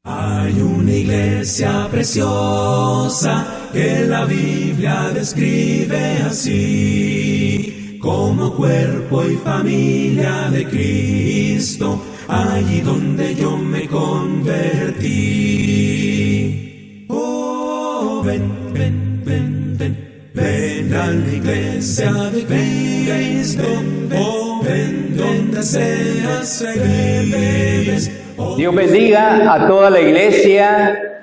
Hay una iglesia preciosa que la Biblia describe así, como cuerpo y familia de Cristo, allí donde yo me convertí. Oh, ven, ven, ven, ven, ven a la iglesia de Cristo, oh, ven donde seas feliz. Dios bendiga a toda la iglesia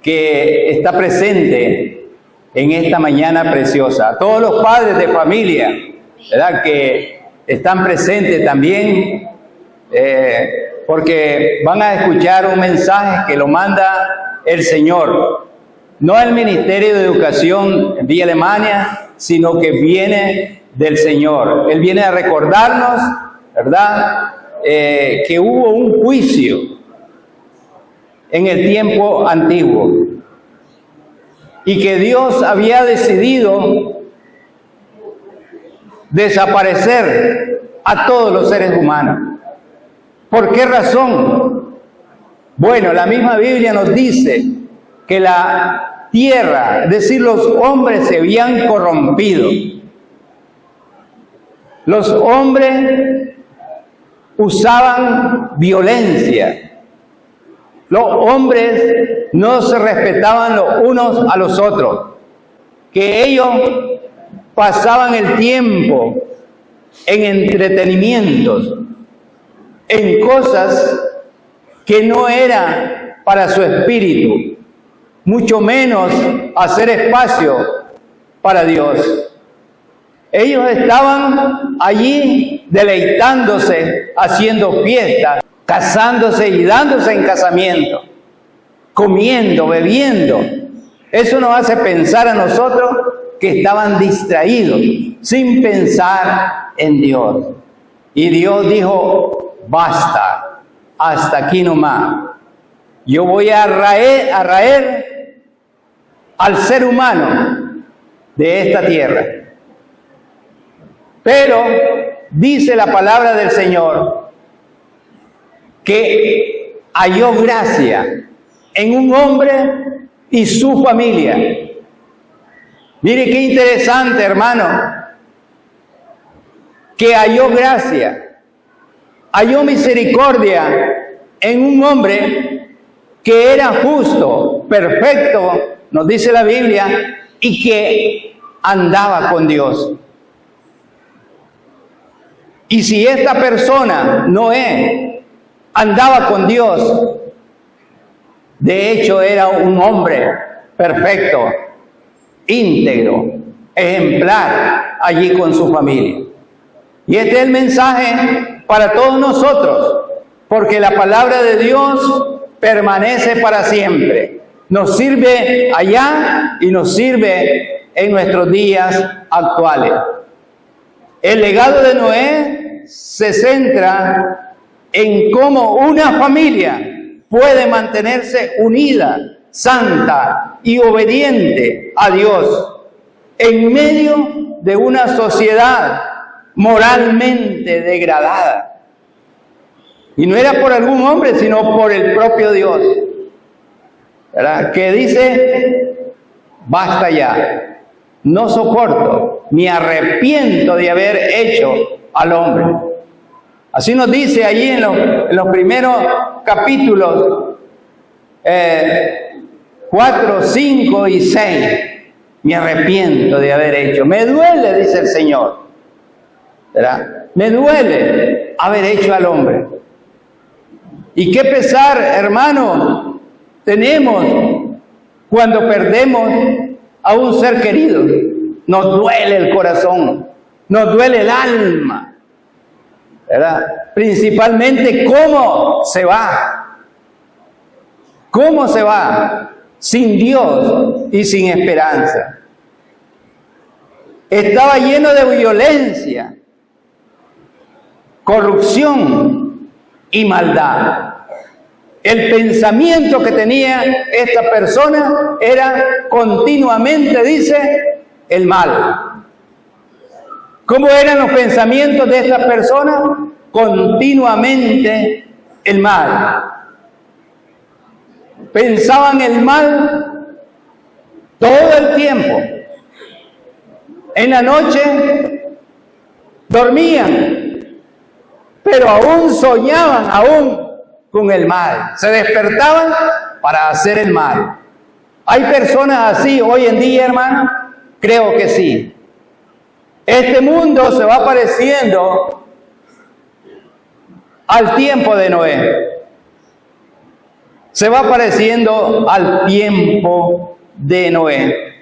que está presente en esta mañana preciosa. A todos los padres de familia, ¿verdad?, que están presentes también, porque van a escuchar un mensaje que lo manda el Señor. No el Ministerio de Educación en Villa Alemania, sino que viene del Señor. Él viene a recordarnos, ¿verdad?, que hubo un juicio en el tiempo antiguo y que Dios había decidido desaparecer a todos los seres humanos. ¿Por qué razón? Bueno, la misma Biblia nos dice que la tierra, es decir, los hombres se habían corrompido. Los hombres usaban violencia. Los hombres no se respetaban los unos a los otros, que ellos pasaban el tiempo en entretenimientos, en cosas que no eran para su espíritu, mucho menos hacer espacio para Dios. Ellos estaban allí deleitándose, haciendo fiestas, casándose y dándose en casamiento, comiendo, bebiendo. Eso nos hace pensar a nosotros que estaban distraídos, sin pensar en Dios. Y Dios dijo, basta, hasta aquí nomás. Yo voy a raer al ser humano de esta tierra. Pero dice la palabra del Señor que halló gracia en un hombre y su familia. Mire qué interesante, hermano, que halló gracia, halló misericordia en un hombre que era justo, perfecto, nos dice la Biblia, y que andaba con Dios. Y si esta persona, Noé, andaba con Dios, de hecho era un hombre perfecto, íntegro, ejemplar allí con su familia. Y este es el mensaje para todos nosotros, porque la palabra de Dios permanece para siempre. Nos sirve allá y nos sirve en nuestros días actuales. El legado de Noé se centra en cómo una familia puede mantenerse unida, santa y obediente a Dios en medio de una sociedad moralmente degradada. Y no era por algún hombre, sino por el propio Dios, ¿verdad?, que dice, basta ya. No soporto, me arrepiento de haber hecho al hombre. Así nos dice allí en los primeros capítulos 4, 5 y 6. Me arrepiento de haber hecho. Me duele, dice el Señor, ¿verdad? Me duele haber hecho al hombre. Y qué pesar, hermano, tenemos cuando perdemos a un ser querido. Nos duele el corazón, nos duele el alma, ¿verdad? Principalmente cómo se va sin Dios y sin esperanza. Estaba lleno de violencia, corrupción y maldad. El pensamiento que tenía esta persona era continuamente, dice, el mal. ¿Cómo eran los pensamientos de esta persona? Continuamente el mal. pensaban el mal todo el tiempo. En la noche dormían, pero aún soñaban aún con el mal. Se despertaban para hacer el mal. ¿Hay personas así hoy en día, hermano? Creo que sí. Este mundo se va pareciendo al tiempo de Noé. Se va pareciendo al tiempo de Noé.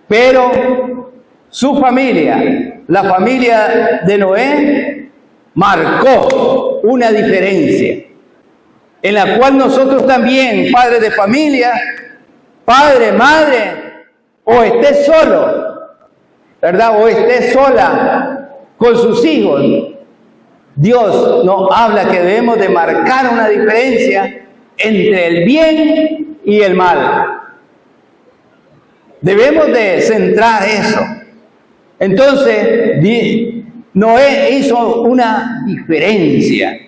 Pero su familia, la familia de Noé, marcó una diferencia, en la cual nosotros también, padres de familia, padre, madre, o esté solo, ¿verdad? O esté sola con sus hijos, Dios nos habla que debemos de marcar una diferencia entre el bien y el mal. Debemos de centrar eso. Entonces, Noé hizo una diferencia.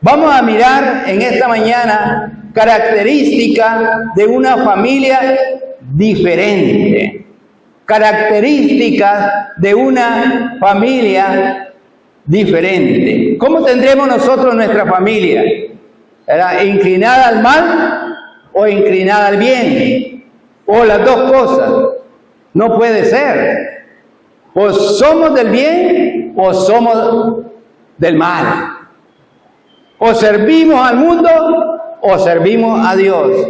Vamos a mirar en esta mañana características de una familia diferente. Características de una familia diferente. ¿Cómo tendremos nosotros nuestra familia? ¿Era inclinada al mal o inclinada al bien? O las dos cosas. No puede ser. O somos del bien o somos del mal. O servimos al mundo o servimos a Dios.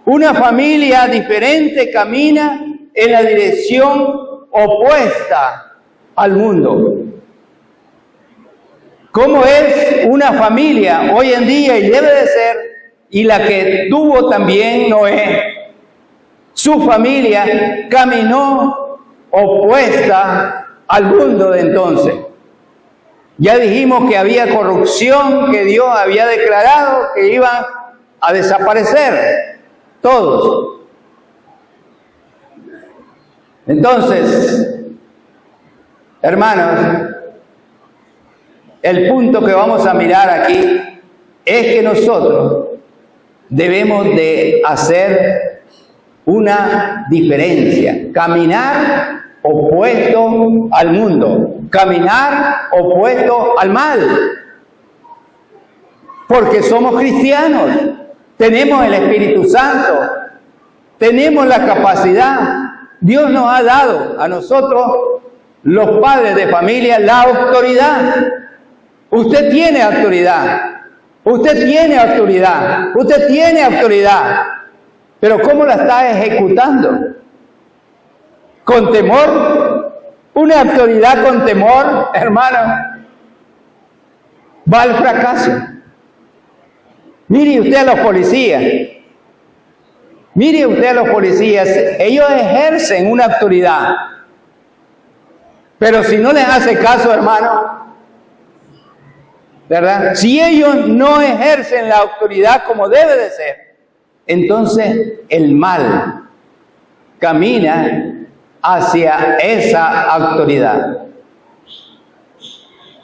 Una familia diferente camina en la dirección opuesta al mundo. ¿Cómo es una familia hoy en día y debe de ser? Y la que tuvo también Noé. Su familia caminó opuesta al mundo de entonces. Ya dijimos que había corrupción, que Dios había declarado que iban a desaparecer todos. Entonces, hermanos, el punto que vamos a mirar aquí es que nosotros debemos de hacer una diferencia, caminar opuesto al mundo, caminar opuesto al mal, porque somos cristianos, tenemos el Espíritu Santo, tenemos la capacidad. Dios nos ha dado a nosotros, los padres de familia, la autoridad. Usted tiene autoridad, usted tiene autoridad, usted tiene autoridad, pero ¿cómo la está ejecutando? ¿Con temor? Una autoridad con temor, hermano, va al fracaso. Mire usted a los policías, mire usted a los policías, ellos ejercen una autoridad, pero si no les hace caso, hermano, ¿verdad? Si ellos no ejercen la autoridad como debe de ser, entonces el mal camina hacia esa autoridad.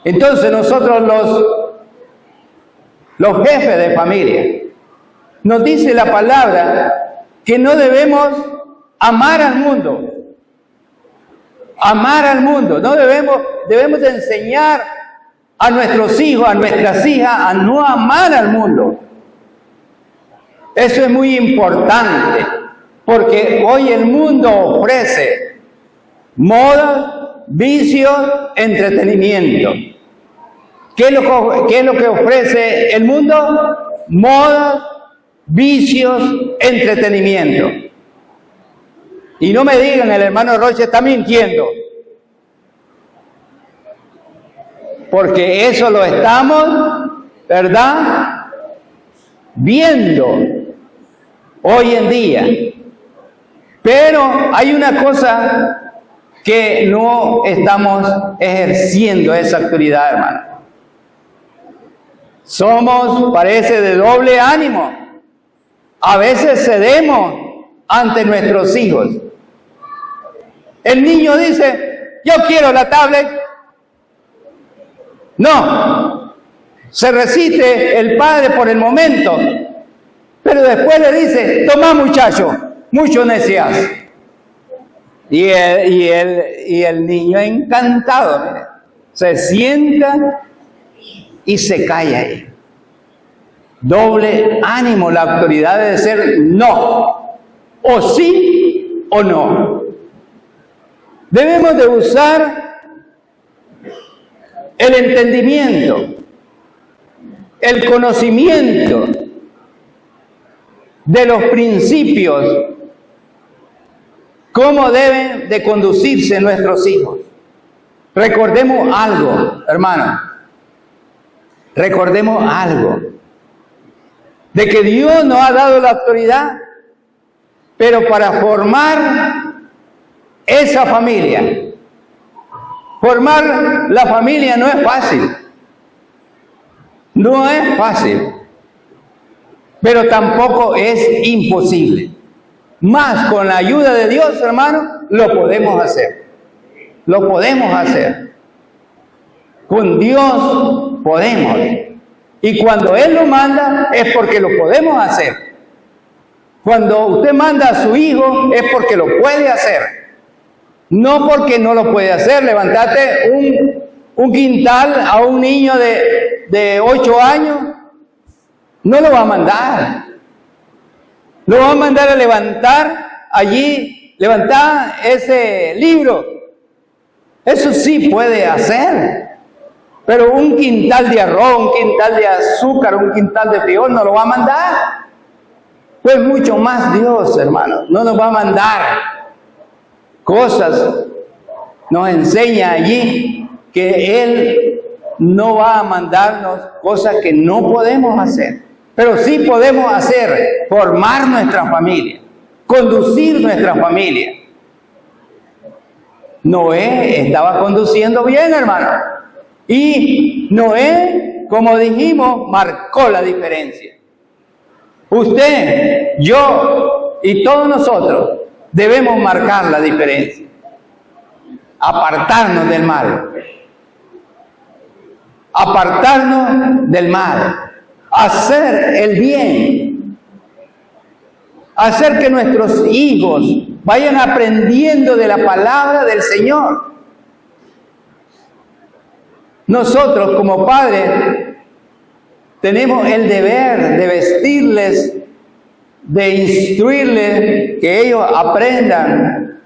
Entonces nosotros los jefes de familia, nos dice la palabra que no debemos amar al mundo. Amar al mundo. No debemos de enseñar a nuestros hijos, a nuestras hijas, a no amar al mundo. Eso es muy importante, porque hoy el mundo ofrece moda, vicios, entretenimiento. ¿Qué es lo que ofrece el mundo? Moda, vicios, entretenimiento. Y no me digan, el hermano Roche está mintiendo. Porque eso lo estamos, ¿verdad?, viendo hoy en día. Pero hay una cosa que no estamos ejerciendo esa autoridad, hermano. Somos, parece, de doble ánimo. A veces cedemos ante nuestros hijos. El niño dice, yo quiero la tablet. No, Se resiste el padre por el momento, pero después le dice, toma muchacho, mucho necias. Y el niño encantado, mire, se sienta y se calla ahí. Doble ánimo, la autoridad de decir no, o sí o no. Debemos de usar el entendimiento, el conocimiento de los principios, cómo deben de conducirse nuestros hijos. Recordemos algo, hermano, recordemos algo, de que Dios nos ha dado la autoridad, pero para formar esa familia, formar la familia no es fácil, no es fácil, pero tampoco es imposible. Más con la ayuda de Dios, hermano, lo podemos hacer. Lo podemos hacer. Con Dios podemos. Y cuando Él lo manda, es porque lo podemos hacer. Cuando usted manda a su hijo, es porque lo puede hacer. No porque no lo puede hacer. Levantate un quintal a un niño de 8 años, no lo va a mandar. Lo va a mandar a levantar allí, levantar ese libro. Eso sí puede hacer. Pero un quintal de arroz, un quintal de azúcar, un quintal de frijol no lo va a mandar. Pues mucho más Dios, hermano, no nos va a mandar cosas. Nos enseña allí que Él no va a mandarnos cosas que no podemos hacer. Pero sí podemos hacer, formar nuestra familia, conducir nuestra familia. Noé estaba conduciendo bien, hermano. Y Noé, como dijimos, marcó la diferencia. Usted, yo y todos nosotros debemos marcar la diferencia. Apartarnos del mal. Apartarnos del mal. Hacer el bien. Hacer que nuestros hijos vayan aprendiendo de la palabra del Señor. Nosotros como padres tenemos el deber de vestirles, de instruirles, que ellos aprendan,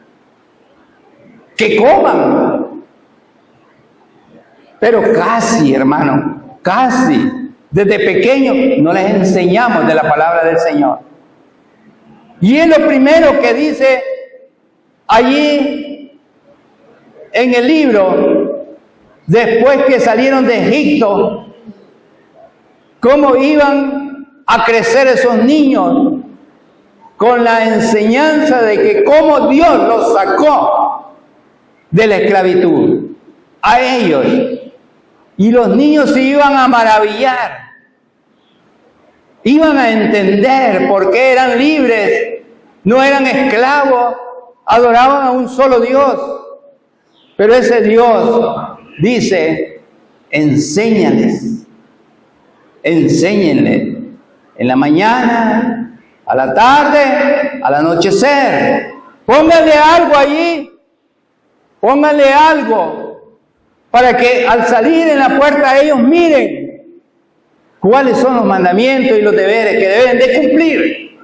que coman. Pero casi, hermano, casi, desde pequeños no les enseñamos de la palabra del Señor. Y es lo primero que dice allí en el libro, después que salieron de Egipto, cómo iban a crecer esos niños con la enseñanza de que cómo Dios los sacó de la esclavitud a ellos. Y los niños se iban a maravillar, iban a entender por qué eran libres, no eran esclavos, adoraban a un solo Dios. Pero ese Dios dice, enséñenles en la mañana, a la tarde, al anochecer. Pónganle algo allí, pónganle algo, para que al salir en la puerta ellos miren cuáles son los mandamientos y los deberes que deben de cumplir.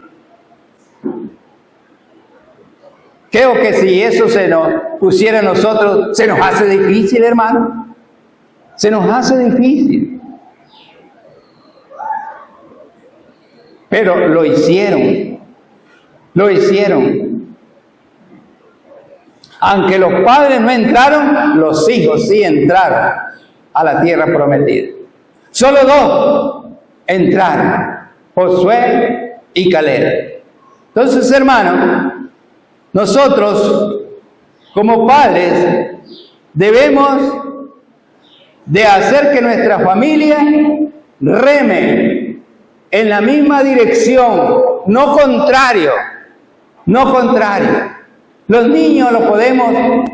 Creo que si eso se nos pusiera a nosotros, se nos hace difícil, hermano. Se nos hace difícil. Pero lo hicieron. Lo hicieron. Aunque los padres no entraron, los hijos sí entraron a la tierra prometida. Solo 2 entraron, Josué y Caleb. Entonces, hermanos, nosotros como padres debemos de hacer que nuestra familia reme en la misma dirección, no contrario, no contrario. Los niños los podemos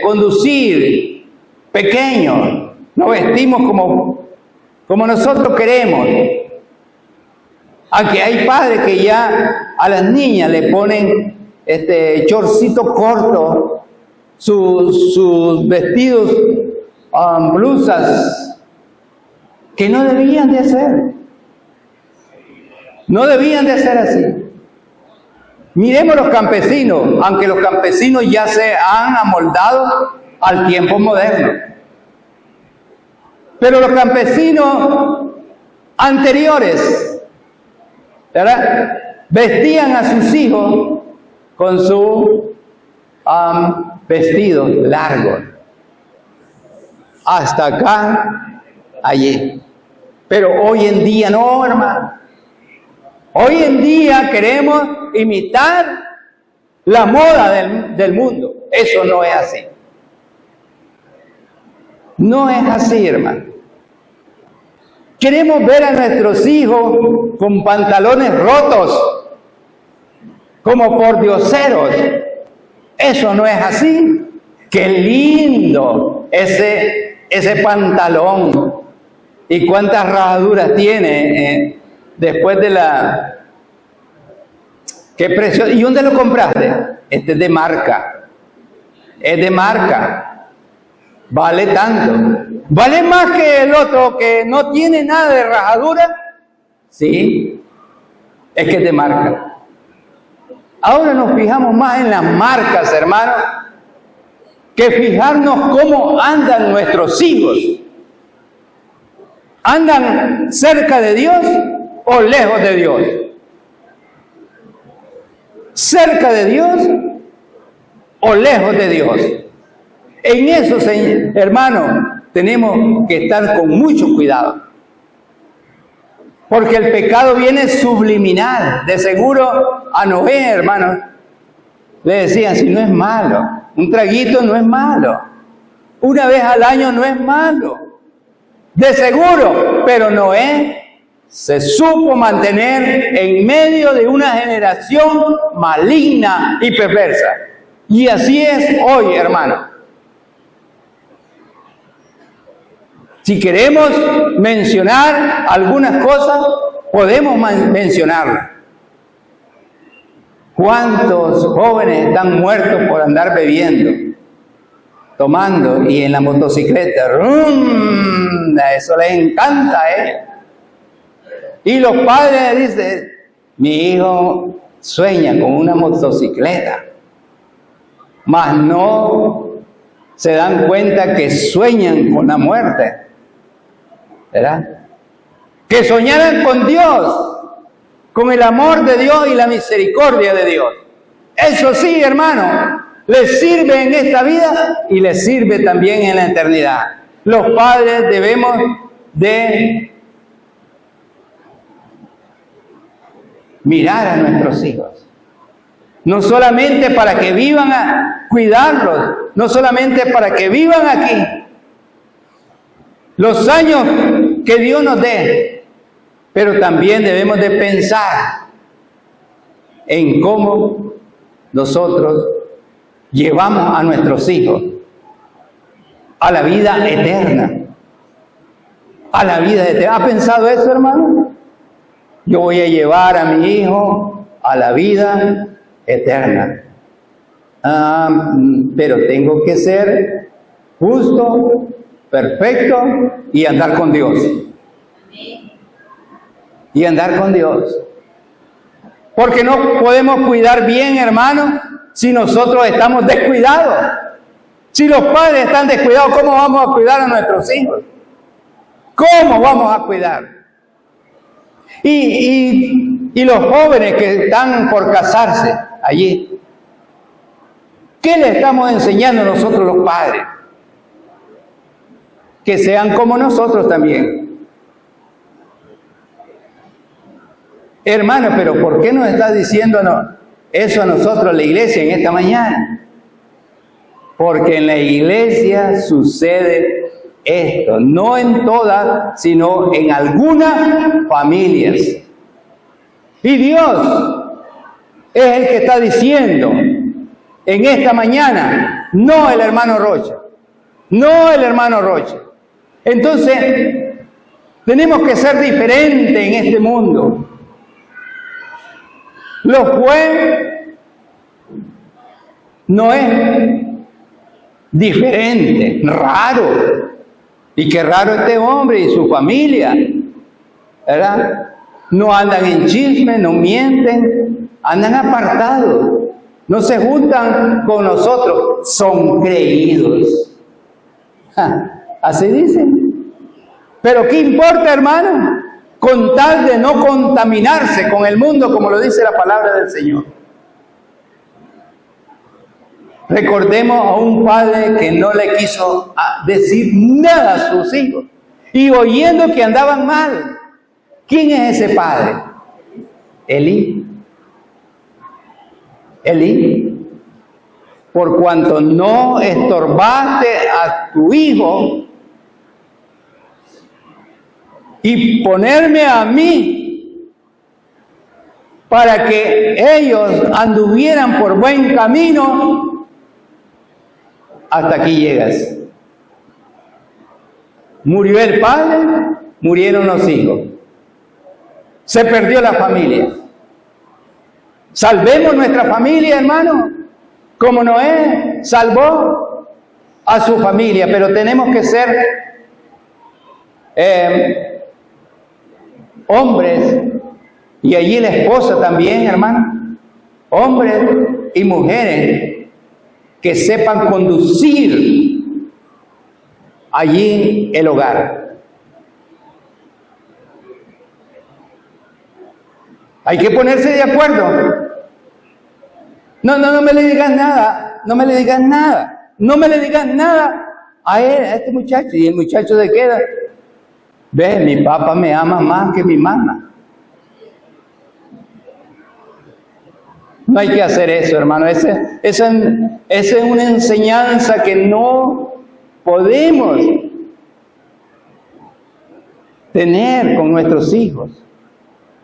conducir pequeños, nos vestimos como nosotros queremos. Aunque hay padres que ya a las niñas le ponen chorcito corto, sus vestidos, blusas, que no debían de hacer. No debían de ser así. Miremos los campesinos, aunque los campesinos ya se han amoldado al tiempo moderno. Pero los campesinos anteriores, ¿verdad?, vestían a sus hijos con su vestido largo, hasta acá, allí. Pero hoy en día no, hermano. Hoy en día queremos imitar la moda del mundo. Eso no es así. No es así, hermano. Queremos ver a nuestros hijos con pantalones rotos, como por dioseros. Eso no es así. Qué lindo ese pantalón. Y cuántas rajaduras tiene después de la... ¡Qué precio! ¿Y dónde lo compraste? Este es de marca. Es de marca. Vale tanto. ¿Vale más que el otro que no tiene nada de rajadura? Sí. Es que es de marca. Ahora nos fijamos más en las marcas, hermanos, que fijarnos cómo andan nuestros hijos. ¿Andan cerca de Dios o lejos de Dios? ¿Cerca de Dios o lejos de Dios? En eso, hermano, tenemos que estar con mucho cuidado. Porque el pecado viene subliminal. De seguro a Noé, hermano, le decían, si no es malo, un traguito no es malo, una vez al año no es malo. De seguro, pero Noé se supo mantener en medio de una generación maligna y perversa. Y así es hoy, hermano. Si queremos mencionar algunas cosas, podemos mencionarlas. ¿Cuántos jóvenes están muertos por andar bebiendo, tomando y en la motocicleta? Eso les encanta, Y los padres dicen, mi hijo sueña con una motocicleta, mas no se dan cuenta que sueñan con la muerte, ¿verdad? Que soñaran con Dios, con el amor de Dios y la misericordia de Dios. Eso sí, hermano, les sirve en esta vida y les sirve también en la eternidad. Los padres debemos de mirar a nuestros hijos, no solamente para que vivan a cuidarlos, no solamente para que vivan aquí los años que Dios nos dé, pero también debemos de pensar en cómo nosotros llevamos a nuestros hijos a la vida eterna. A la vida eterna. ¿Ha pensado eso, hermano? Yo voy a llevar a mi hijo a la vida eterna. Pero tengo que ser justo, perfecto y andar con Dios. Y andar con Dios. Porque no podemos cuidar bien, hermano, si nosotros estamos descuidados. Si los padres están descuidados, ¿cómo vamos a cuidar a nuestros hijos? ¿Cómo vamos a cuidar? Y los jóvenes que están por casarse allí, ¿qué le estamos enseñando nosotros los padres? Que sean como nosotros también. Hermano, pero ¿por qué nos está diciéndonos eso a nosotros, la iglesia, en esta mañana? Porque en la iglesia sucede esto, no en todas, sino en algunas familias. Y Dios es el que está diciendo en esta mañana, no el hermano Rocha, no el hermano Rocha. Entonces, Tenemos que ser diferentes en este mundo. Lo fue Noé. Diferente, raro. Y qué raro este hombre y su familia, ¿verdad? No andan en chisme, no mienten, andan apartados. No se juntan con nosotros, son creídos. Así dicen. Pero ¿qué importa, hermano? Con tal de no contaminarse con el mundo, como lo dice la palabra del Señor. Recordemos a un padre que no le quiso decir nada a sus hijos. Y oyendo que andaban mal. ¿Quién es ese padre? Elí. Elí. Por cuanto no estorbaste a tu hijo y ponerme a mí para que ellos anduvieran por buen camino, hasta aquí llegas. Murió el padre, murieron los hijos. Se perdió la familia. Salvemos nuestra familia, hermano, como Noé salvó a su familia, pero tenemos que ser hombres, y allí la esposa también, hermano, hombres y mujeres que sepan conducir allí el hogar. Hay que ponerse de acuerdo. No me le digas nada, no me le digas nada, no me le digas nada a él, a este muchacho. Y el muchacho se queda. Ve, mi papá me ama más que mi mamá. No hay que hacer eso, hermano. Esa es una enseñanza que no podemos tener con nuestros hijos.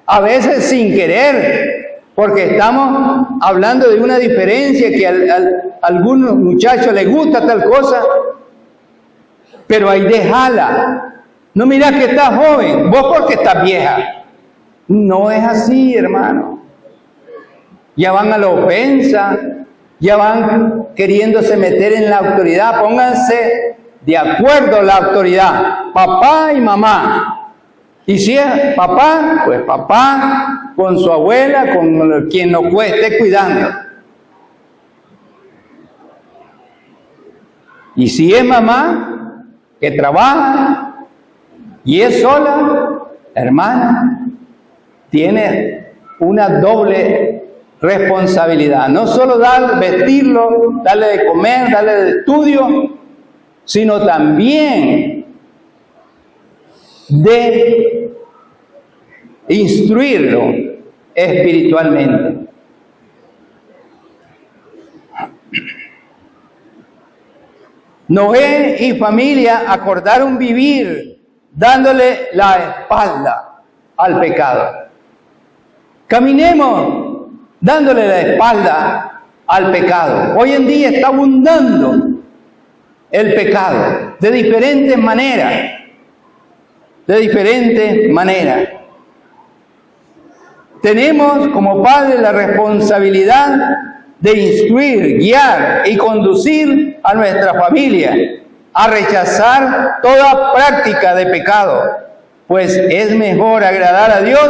A veces sin querer, porque estamos hablando de una diferencia que a algunos muchachos les gusta tal cosa, pero ahí déjala. No mirás que estás joven, vos porque estás vieja. No es así, hermano. Ya van a la ofensa, ya van queriéndose meter en la autoridad. Pónganse de acuerdo a la autoridad, papá y mamá. Y si es papá, pues papá con su abuela, con quien lo esté cuidando. Y si es mamá que trabaja y es sola, hermana, tiene una doble responsabilidad. No solo vestirlo, darle de comer, darle de estudio, sino también de instruirlo espiritualmente. Noé y familia acordaron vivir dándole la espalda al pecado. Caminemos dándole la espalda al pecado. Hoy en día está abundando el pecado de diferentes maneras. De diferentes maneras. Tenemos como padres la responsabilidad de instruir, guiar y conducir a nuestra familia a rechazar toda práctica de pecado, pues es mejor agradar a Dios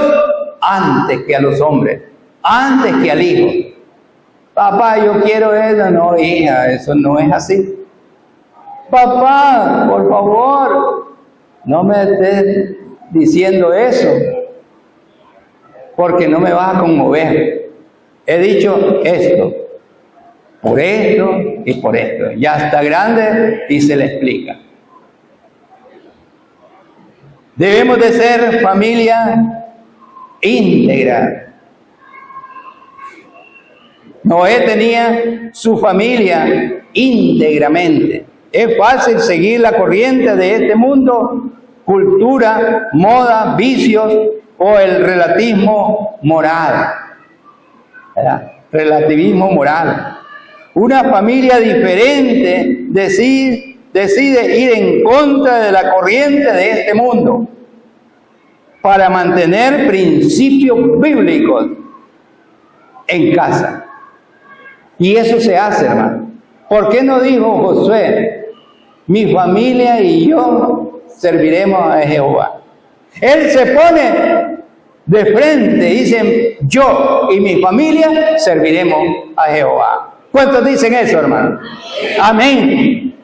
antes que a los hombres, antes que al hijo. Papá, yo quiero eso. No, hija, eso no es así. Papá, por favor, no me estés diciendo eso, porque no me vas a conmover. He dicho esto, por esto y por esto. Ya está grande y se le explica. Debemos de ser familia íntegra. Noé tenía su familia íntegramente. Es fácil seguir la corriente de este mundo, cultura, moda, vicios o el relativismo moral. ¿Verdad? Relativismo moral. Una familia diferente decide ir en contra de la corriente de este mundo. para mantener principios bíblicos en casa. Y eso se hace, hermano. ¿Por qué no dijo Josué, mi familia y yo serviremos a Jehová? Él se pone de frente y dice, yo y mi familia serviremos a Jehová. ¿Cuántos dicen eso, hermano? Amén.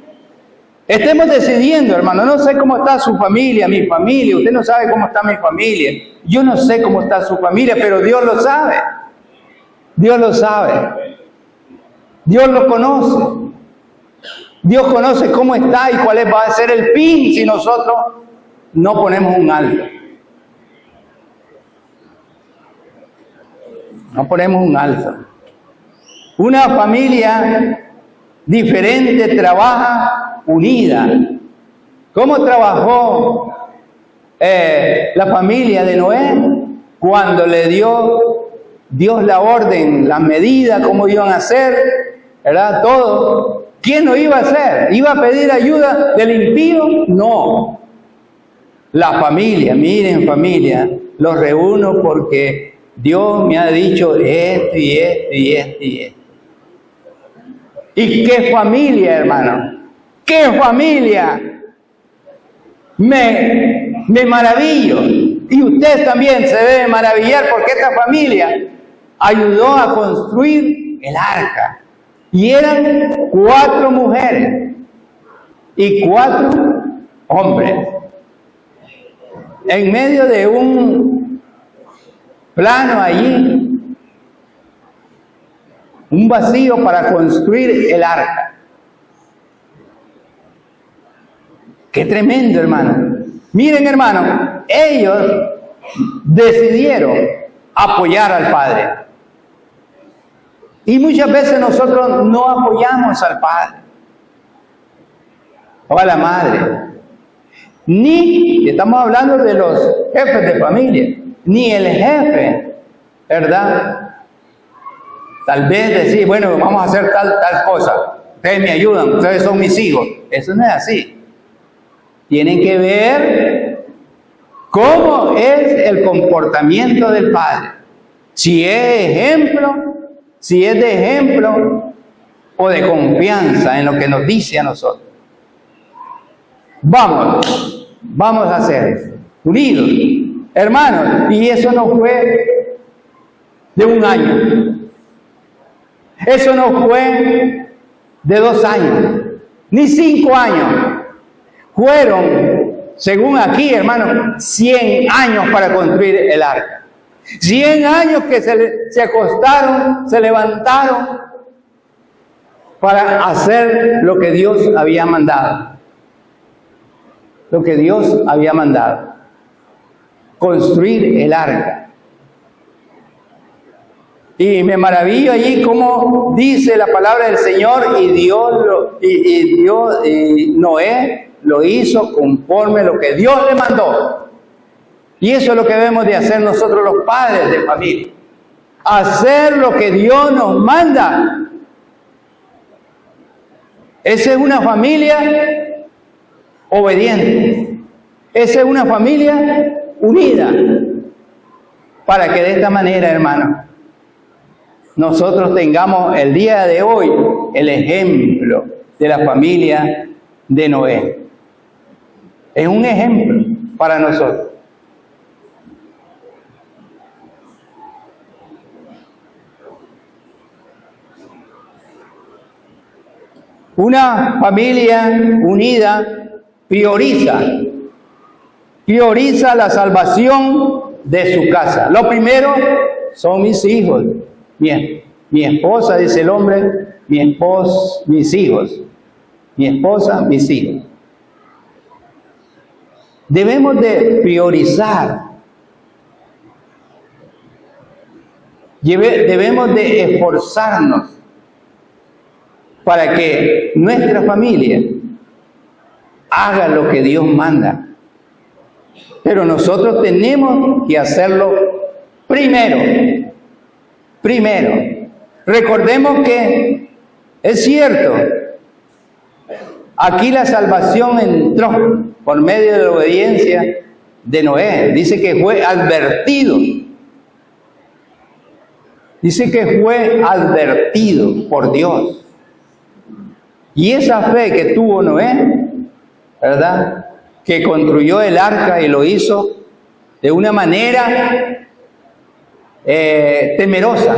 Estemos decidiendo, hermano. No sé cómo está su familia, mi familia. Usted no sabe cómo está mi familia. Yo no sé cómo está su familia, pero Dios lo sabe. Dios lo sabe. Dios lo conoce. Dios conoce cómo está y cuál va a ser el fin si nosotros no ponemos un alto. No ponemos un alto. Una familia diferente trabaja unida. ¿Cómo trabajó la familia de Noé? Cuando le dio Dios la orden, las medidas, cómo iban a hacer, ¿verdad? Todo. ¿Quién lo iba a hacer? ¿Iba a pedir ayuda del impío? No. La familia, miren familia, los reúno porque Dios me ha dicho esto y esto y esto y esto. ¿Y qué familia, hermano? ¡Qué familia! Me maravillo. Y usted también se debe maravillar porque esta familia ayudó a construir el arca. Y eran 4 mujeres y 4 hombres. En medio de un plano allí, un vacío para construir el arca. Qué tremendo, hermano. Miren, hermano, ellos decidieron apoyar al Padre. Y muchas veces nosotros no apoyamos al Padre o a la Madre. Ni, estamos hablando de los jefes de familia, ni el jefe, ¿verdad? Tal vez decir, bueno, vamos a hacer tal cosa. Ustedes me ayudan, ustedes son mis hijos. Eso no es así. Tienen que ver cómo es el comportamiento del Padre. Si es de ejemplo o de confianza en lo que nos dice a nosotros. Vamos a ser unidos, hermanos. Y eso no fue de un año. Eso no fue de 2 años, ni 5 años. Fueron, según aquí, hermano, 100 años para construir el arca. 100 años que se acostaron, se levantaron para hacer lo que Dios había mandado. Lo que Dios había mandado. Construir el arca. Y me maravillo allí como dice la palabra del Señor y Noé lo hizo conforme lo que Dios le mandó. Y eso es lo que debemos de hacer nosotros los padres de familia. Hacer lo que Dios nos manda. Esa es una familia obediente. Esa es una familia unida. Para que de esta manera, hermano, nosotros tengamos el día de hoy el ejemplo de la familia de Noé. Es un ejemplo para nosotros. Una familia unida prioriza la salvación de su casa. Lo primero son mis hijos. Mi esposa, dice el hombre, mi esposa, mis hijos. Mi esposa, mis hijos. Debemos de priorizar. Debemos de esforzarnos para que nuestra familia haga lo que Dios manda. Pero nosotros tenemos que hacerlo primero. Recordemos que es cierto, aquí la salvación entró por medio de la obediencia de Noé. Dice que fue advertido. Dice que fue advertido por Dios. Y esa fe que tuvo Noé, ¿verdad?, que construyó el arca y lo hizo de una manera temerosa,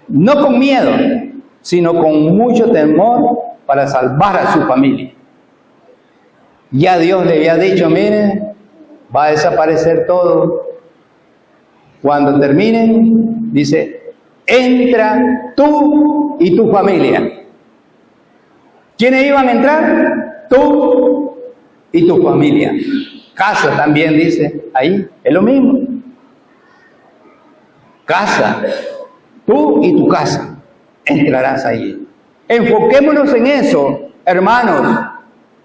no con miedo, sino con mucho temor para salvar a su familia. Ya Dios le había dicho, miren, va a desaparecer todo. Cuando terminen, dice, entra tú y tu familia. ¿Quiénes iban a entrar? Tú y tu familia. Casa también dice ahí, es lo mismo. Casa, tú y tu casa entrarás ahí. Enfoquémonos en eso, hermanos,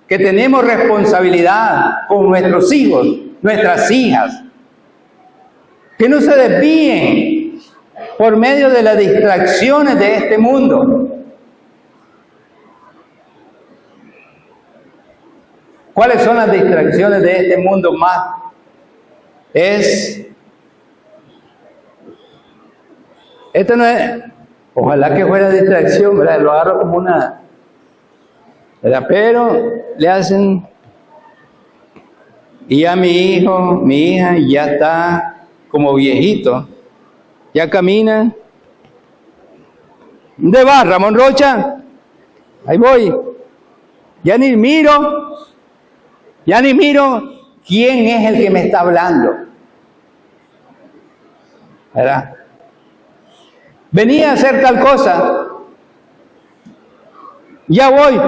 que tenemos responsabilidad con nuestros hijos, nuestras hijas. Que no se desvíen por medio de las distracciones de este mundo. ¿Cuáles son las distracciones de este mundo más? Esto no es, ojalá que fuera distracción, ¿verdad? Lo agarro como una, ¿verdad? Pero le hacen, y ya mi hijo, mi hija, ya está como viejito, ya camina. ¿Dónde vas, Ramón Rocha? Ahí voy. Ya ni miro quién es el que me está hablando, ¿verdad? Venía a hacer tal cosa, ya voy.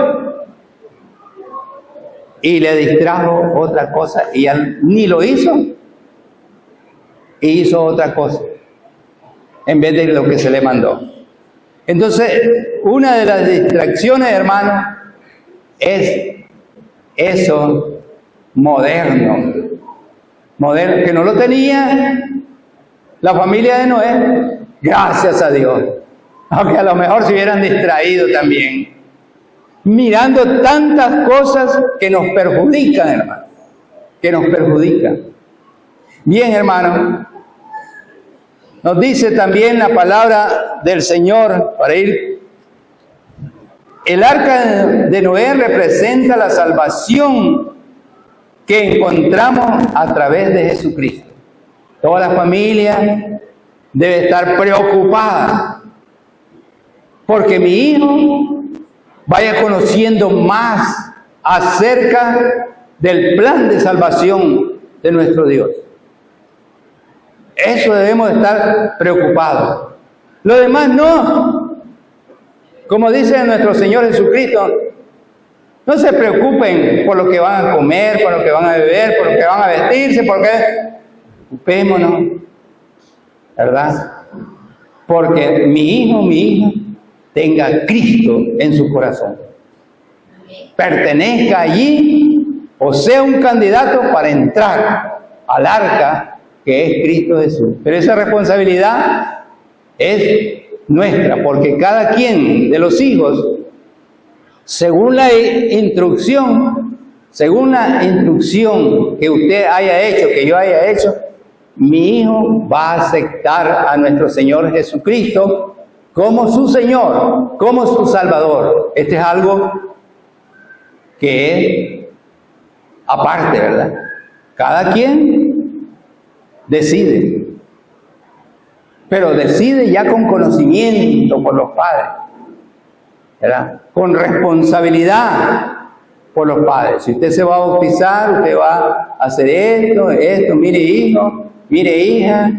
Y le distrajo otra cosa y ni lo hizo, y hizo otra cosa en vez de lo que se le mandó. Entonces, una de las distracciones, hermanos, es eso moderno, que no lo tenía la familia de Noé, gracias a Dios, aunque a lo mejor se hubieran distraído también, mirando tantas cosas que nos perjudican, hermano, que nos perjudican. Bien, hermano, nos dice también la palabra del Señor para ir. El arca de Noé representa la salvación que encontramos a través de Jesucristo. Toda la familia debe estar preocupada porque mi hijo vaya conociendo más acerca del plan de salvación de nuestro Dios. Eso debemos estar preocupados. Lo demás no. Como dice nuestro Señor Jesucristo, no se preocupen por lo que van a comer, por lo que van a beber, por lo que van a vestirse, porque ocupémonos, ¿verdad? Porque mi hijo, mi hija, tenga a Cristo en su corazón. Pertenezca allí o sea un candidato para entrar al arca que es Cristo Jesús. Pero esa responsabilidad es nuestra, porque cada quien de los hijos, según la instrucción que usted haya hecho, que yo haya hecho, mi hijo va a aceptar a nuestro Señor Jesucristo como su Señor, como su Salvador. Este es algo que es aparte, ¿verdad? Cada quien decide, pero decide ya con conocimiento por los padres, ¿verdad? Con responsabilidad por los padres. Si usted se va a bautizar, usted va a hacer esto, mire hijo, mire hija,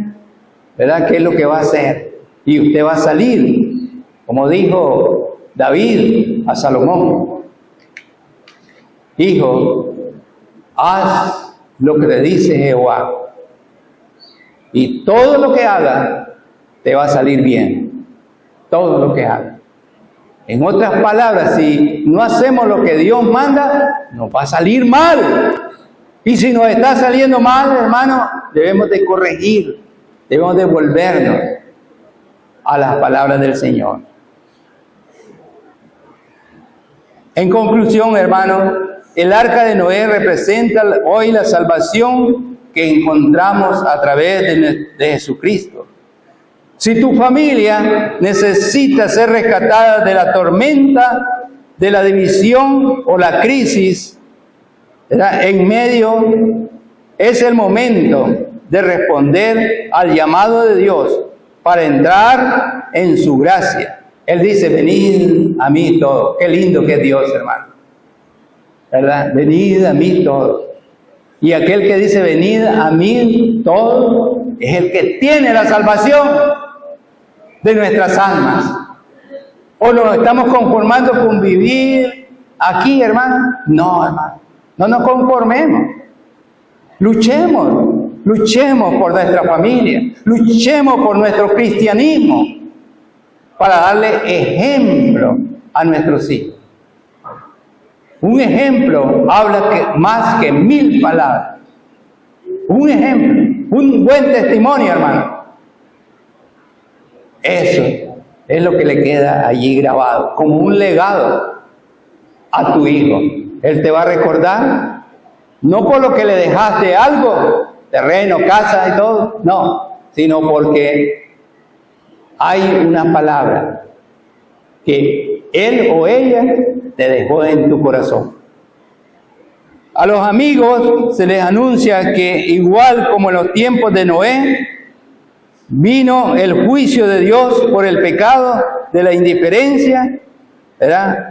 ¿verdad? ¿Qué es lo que va a hacer? Y usted va a salir, como dijo David a Salomón: hijo, haz lo que te dice Jehová, y todo lo que haga te va a salir bien. Todo lo que haga. En otras palabras, si no hacemos lo que Dios manda, nos va a salir mal. Y si nos está saliendo mal, hermano, debemos de corregir, debemos de volvernos a las palabras del Señor. En conclusión, hermano, el arca de Noé representa hoy la salvación que encontramos a través de Jesucristo. Si tu familia necesita ser rescatada de la tormenta, de la división o la crisis, ¿verdad?, en medio, es el momento de responder al llamado de Dios para entrar en su gracia. Él dice, venid a mí todos. Qué lindo que es Dios, hermano, ¿verdad? Venid a mí todos. Y aquel que dice, venid a mí todos, es el que tiene la salvación de nuestras almas. ¿O nos estamos conformando con vivir aquí, hermano? No, hermano. No nos conformemos. Luchemos por nuestra familia. Luchemos por nuestro cristianismo para darle ejemplo a nuestros hijos. Un ejemplo habla más que 1000 palabras. Un ejemplo, un buen testimonio, hermano. Eso es lo que le queda allí grabado, como un legado a tu hijo. Él te va a recordar, no por lo que le dejaste algo, terreno, casa y todo, no, sino porque hay una palabra que él o ella te dejó en tu corazón. A los amigos se les anuncia que igual como en los tiempos de Noé, vino el juicio de Dios por el pecado de la indiferencia, ¿verdad?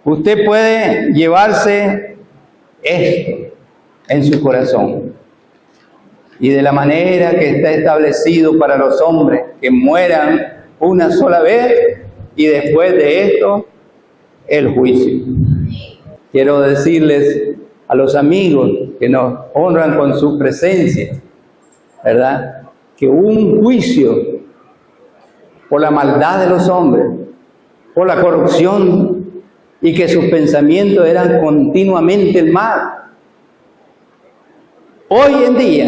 Usted puede llevarse esto en su corazón. Y de la manera que está establecido para los hombres, que mueran una sola vez y después de esto, el juicio. Quiero decirles a los amigos que nos honran con su presencia, ¿verdad?, que un juicio por la maldad de los hombres, por la corrupción, y que sus pensamientos eran continuamente el mal. Hoy en día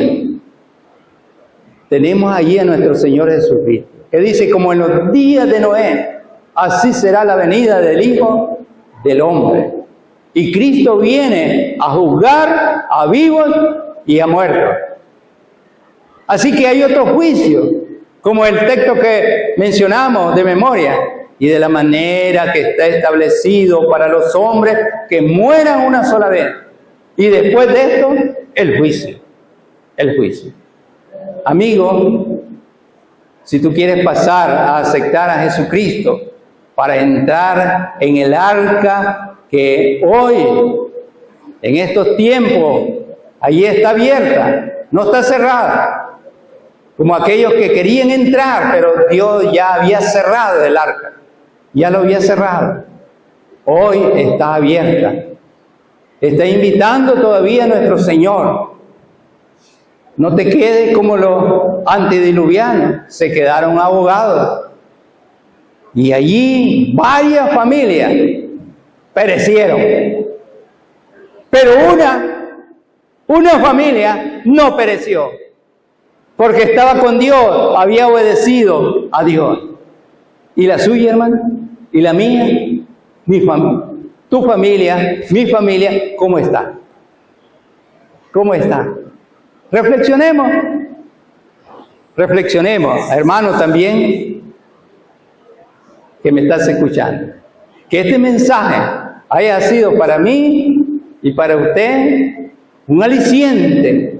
tenemos allí a nuestro Señor Jesucristo, que dice, como en los días de Noé, así será la venida del Hijo del Hombre. Y Cristo viene a juzgar a vivos y a muertos. Así que hay otro juicio, como el texto que mencionamos de memoria, y de la manera que está establecido para los hombres que mueran una sola vez. Y después de esto, el juicio. El juicio. Amigo, si tú quieres pasar a aceptar a Jesucristo para entrar en el arca que hoy, en estos tiempos, allí está abierta, no está cerrada. Como aquellos que querían entrar, pero Dios ya había cerrado el arca. Ya lo había cerrado. Hoy está abierta. Está invitando todavía a nuestro Señor. No te quedes como los antediluvianos. Se quedaron ahogados. Y allí varias familias perecieron. Pero una familia no pereció. Porque estaba con Dios, había obedecido a Dios. ¿Y la suya, hermano? ¿Y la mía? Mi familia. Tu familia, mi familia, ¿cómo está? ¿Cómo está? Reflexionemos. Reflexionemos, hermano, también, que me estás escuchando. Que este mensaje haya sido para mí y para usted un aliciente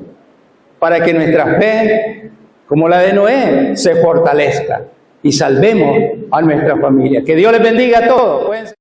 para que nuestra fe, como la de Noé, se fortalezca y salvemos a nuestra familia. Que Dios les bendiga a todos.